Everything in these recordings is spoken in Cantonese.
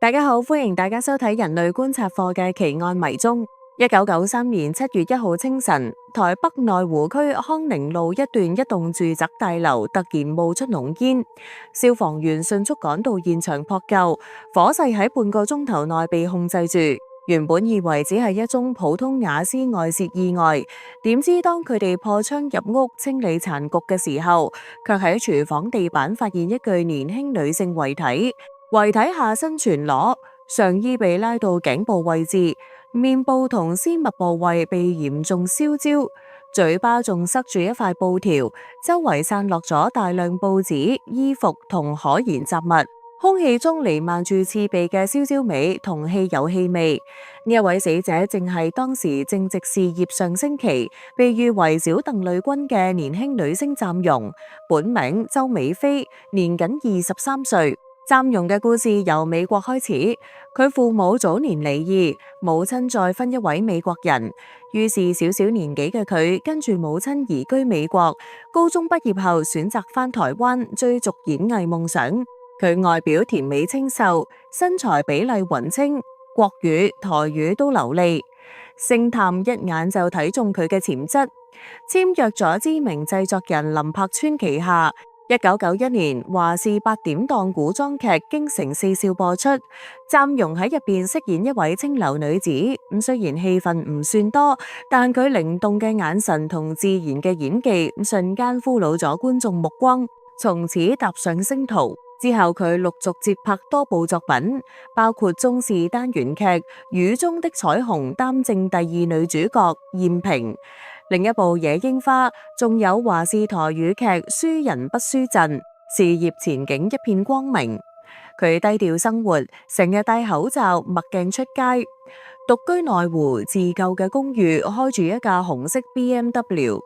大家好，歡迎大家收睇人類觀察課嘅奇案迷蹤。1993年7月1號清晨，台北內湖區康寧路一段一棟住宅大樓突然冒出濃煙，消防員迅速趕到現場撲救，火勢喺半個鐘頭內被控制住。原本以為只係一宗普通瓦斯外洩意外，點知當佢哋破窗入屋清理殘局嘅時候，卻喺廚房地板發現一具年輕女性遺體。遺體下身全裸，上衣被拉到頸部位置，面部同私密部位被嚴重燒焦，嘴巴仲塞住一塊布條，周圍散落咗大量報紙、衣服同可燃雜物，空氣中彌漫住刺鼻嘅燒焦味同汽油氣味。呢一位死者正係當時正值事業上升期，被譽為小鄧麗君嘅年輕女星湛容，本名周美菲，年僅23歲。湛容嘅故事由美國開始，佢父母早年離異，母親再婚一位美國人，於是小小年紀嘅佢跟住母親移居美國，高中畢業後選擇返台灣追逐演藝夢想。佢外表甜美清秀，身材比例勻稱，國語、台語都流利。星探一眼就睇中佢嘅潛質，簽約咗知名製作人林柏川旗下。1991年華視8點檔古裝劇《京城四少》播出，湛容喺入邊飾演一位清流女子。雖然戲份唔算多，但佢靈動嘅眼神同自然嘅演技，瞬間俘虜咗觀眾目光，從此踏上星途。之後佢陸續接拍多部作品，包括中視單元劇《雨中的彩虹》擔正第2女主角燕萍。另一部《野櫻花》，仲有華視台語劇《輸人不輸陣》，事業前景一片光明。佢低調生活，成日戴口罩、墨鏡出街，獨居內湖自舊嘅公寓，開住一架紅色 BMW。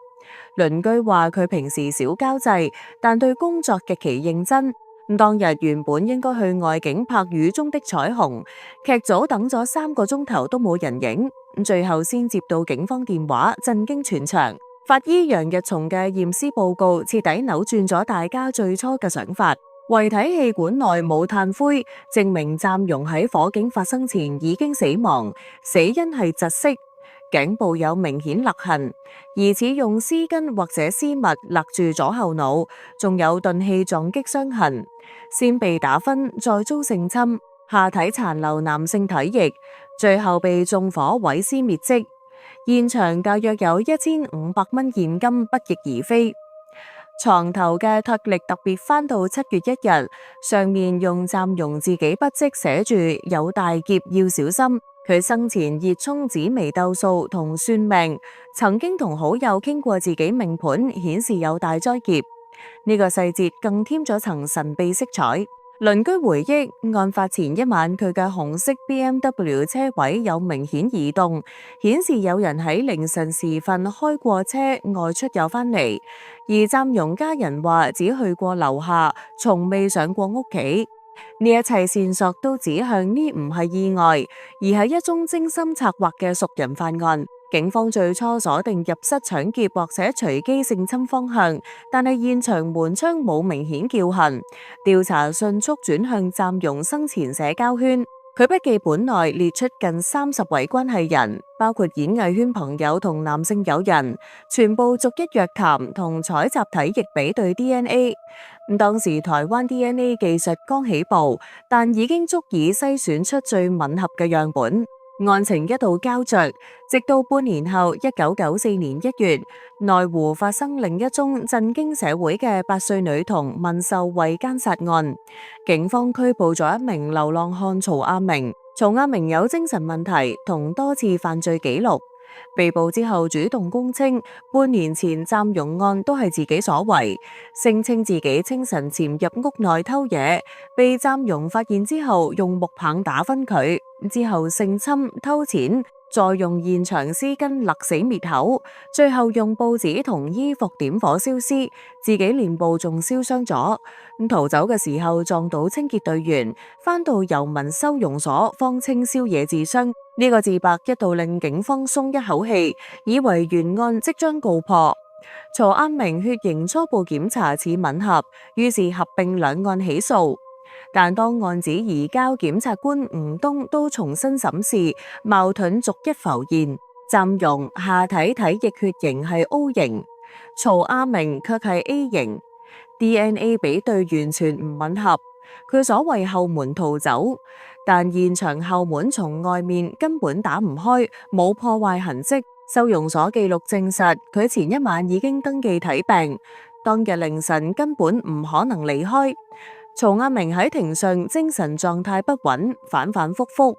鄰居話佢平時少交際，但對工作極其認真。當日原本應該去外景拍《雨中的彩虹》，劇組等咗3個鐘頭都冇人影，最後先接到警方電話，震驚全場。法醫楊日松嘅驗屍報告徹底扭轉咗大家最初嘅想法，遺體氣管內冇炭灰，證明湛容喺火警發生前已經死亡，死因係窒息。頸部有明顯勒痕，疑似用絲巾或者絲襪勒住左後腦，仲有鈍器撞擊傷痕。先被打昏，再遭性侵，下體殘留男性體液，最後被縱火毀屍滅跡。現場大約有1500蚊現金不翼而飛。床頭嘅托力特別翻到7月1日，上面用湛容自己筆跡寫住有大劫要小心。佢生前熱衷紫微斗數同算命，曾經同好友傾過自己命盤，顯示有大災劫。呢個細節更添咗層神秘色彩。鄰居回憶，案發前一晚佢嘅紅色 BMW 車位有明顯移動，顯示有人喺凌晨時分開過車外出又返嚟。而湛容家人話只去過樓下，從未上過屋企。呢一切線索都指向呢唔係意外，而係一宗精心策劃嘅熟人犯案。警方最初鎖定入室搶劫或者隨機性侵方向，但係現場門窗冇明顯撬痕，調查迅速轉向湛容生前社交圈。佢筆記本內列出近30位關係人，包括演藝圈朋友同男性友人，全部逐一約談同採集體液比對 DNA。當時台灣 DNA 技術剛起步，但已經足以篩選出最吻合嘅樣本。案情一度膠着，直到半年後1994年1月，內湖發生另一宗震驚社會嘅8歲女童問受惠姦殺案，警方拘捕咗一名流浪漢曹阿明。曹阿明有精神問題同多次犯罪記錄，被捕之後主動供稱，半年前湛容案都係自己所為，聲稱自己清晨潛入屋內偷嘢，被湛容發現之後用木棒打昏佢，之後性侵、偷錢，再用現場絲巾勒死滅口，最後用報紙同衣服點火燒屍，自己臉部仲燒傷咗。逃走嘅時候撞到清潔隊員，返到遊民收容所方稱宵夜自傷。呢個自白一度令警方鬆一口氣，以為原案即將告破。曹阿明血型初步檢查似吻合，於是合併兩案起訴。但當案子移交檢察官吳東都重新審視，矛盾逐一浮現。暫容下體體液血型係 O 型，曹亞明卻係 A 型。DNA 比對完全唔吻合，佢所謂後門逃走，但現場後門從外面根本打唔開，冇破壞痕跡。收容所記錄證實，佢前一晚已經登記睇病，當日凌晨根本唔可能離開。曹亞明喺庭上精神狀態不穩，反反复复，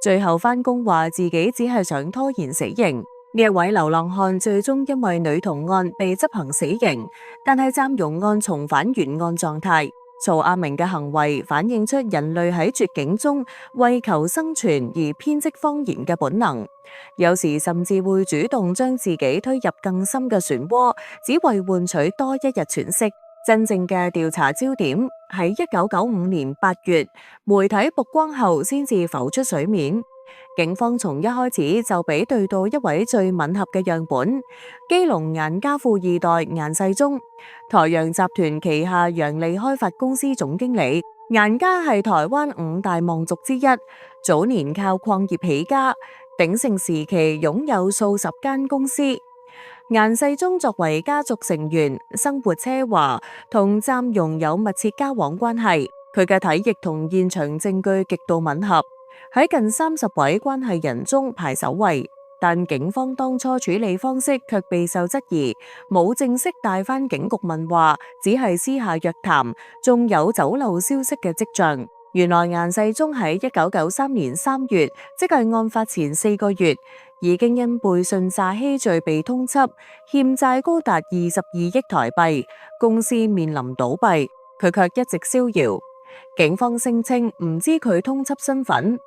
最後返工話自己只係想拖延死刑。呢一位流浪漢最終因為女童案被執行死刑，但係暫容案重返原案狀態。曹亞明嘅行為反映出人類喺絕境中為求生存而編織謊言嘅本能，有時甚至會主動將自己推入更深嘅漩渦，只為換取多一日喘息。真正嘅調查焦點喺1995年8月，媒體曝光後先至浮出水面。警方從一開始就比對到一位最吻合嘅樣本，基隆顏家富二代顏世忠，台陽集團旗下陽利開發公司總經理。顏家係台灣5大望族之一，早年靠礦業起家，鼎盛時期擁有數十間公司。顏世忠作為家族成員，生活奢華，同暫容有密切交往關係。佢嘅體液同現場證據極度吻合，喺近30位關係人中排首位。但警方當初處理方式卻備受質疑，冇正式帶返警局問話，只係私下約談，仲有走漏消息嘅跡象。原來顏世忠喺1993年3月，即係案發前4個月，已經因背信詐欺罪被通緝，欠債高達22億台幣，公司面臨倒閉，佢卻一直逍遙。警方聲稱唔知佢通緝身份。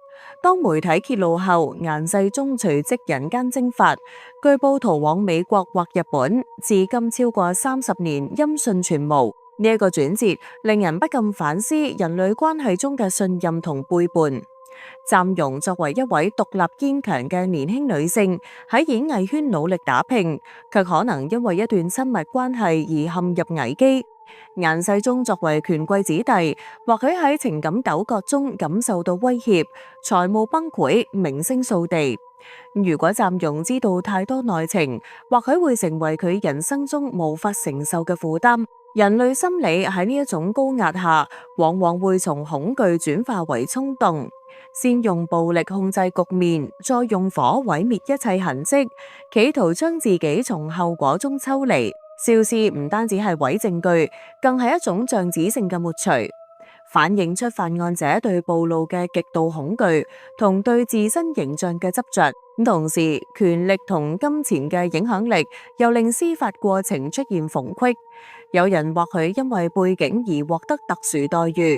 當媒體揭露後，顏世忠隨即人間蒸發，據報逃往美國或日本，至今超過30年音訊全無。呢一個轉折令人不禁反思人類關係中嘅信任同背叛。暫容作為一位獨立堅強嘅年輕女性，喺演藝圈努力打拼，卻可能因為一段親密關係而陷入危機。顏世忠作為權貴子弟，或許喺情感糾葛中感受到威脅，財務崩潰，名聲掃地。如果暫容知道太多內情，或許會成為佢人生中無法承受嘅負擔。人類心理喺呢一種高壓下，往往會從恐懼轉化為衝動，先用暴力控制局面，再用火毀滅一切痕跡，企圖將自己從後果中抽離。消失唔單止係偽證據，更係一種象徵性嘅抹除，反映出犯案者對暴露嘅極度恐懼同對自身形象嘅執着。同時，權力同金錢嘅影響力又令司法過程出現縫隙。有人或許因為背景而獲得特殊待遇，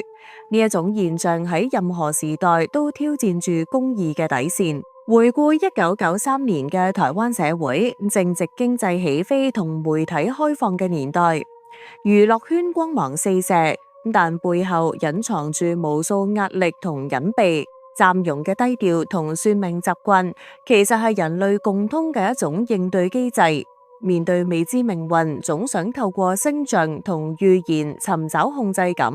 呢一種現象喺任何時代都挑戰住公義嘅底線。回顧1993年嘅台灣社會，正值經濟起飛同媒體開放嘅年代，娛樂圈光芒四射，但背後隱藏住無數壓力同隱蔽。暫容嘅低調同算命習慣，其實係人類共通嘅一種應對機制。面對未知命運，總想透過星象同預言尋找控制感，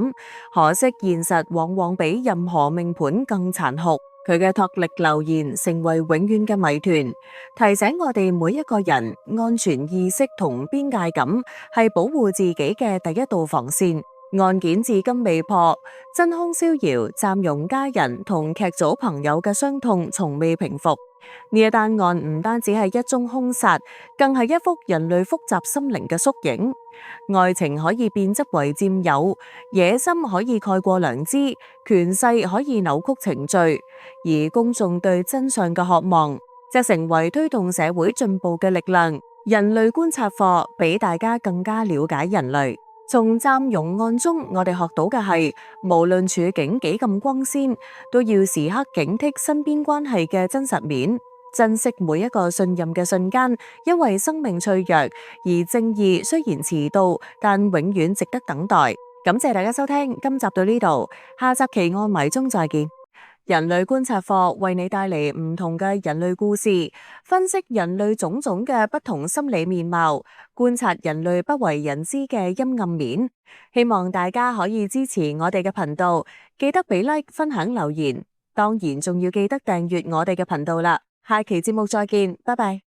可惜現實往往比任何命盤更殘酷。佢嘅托力留言成為永遠嘅謎團，提醒我哋每一個人安全意識同邊界感係保護自己嘅第一道防線。案件至今未破，真兇逍遙，暫容家人同劇組朋友嘅傷痛從未平復。呢一單案唔單止係一宗兇殺，更係一幅人類複雜心靈嘅縮影。愛情可以變質為佔有，野心可以蓋過良知，權勢可以扭曲程序，而公眾對真相嘅渴望，則成為推動社會進步嘅力量。人類觀察課俾大家更加了解人類。從暫容案中，我哋學到嘅係，無論處境幾咁光鮮，都要時刻警惕身邊關係嘅真實面，珍惜每一個信任嘅瞬間，因為生命脆弱，而正義雖然遲到，但永遠值得等待。感謝大家收聽，今集到呢度，下集奇案迷蹤再見。人類觀察課為你帶嚟唔同嘅人類故事，分析人類種種嘅不同心理面貌，觀察人類不為人知嘅陰暗面。希望大家可以支持我哋嘅頻道，記得俾 like、分享、留言，當然仲要記得訂閱我哋嘅頻道啦。下期節目再見，拜拜。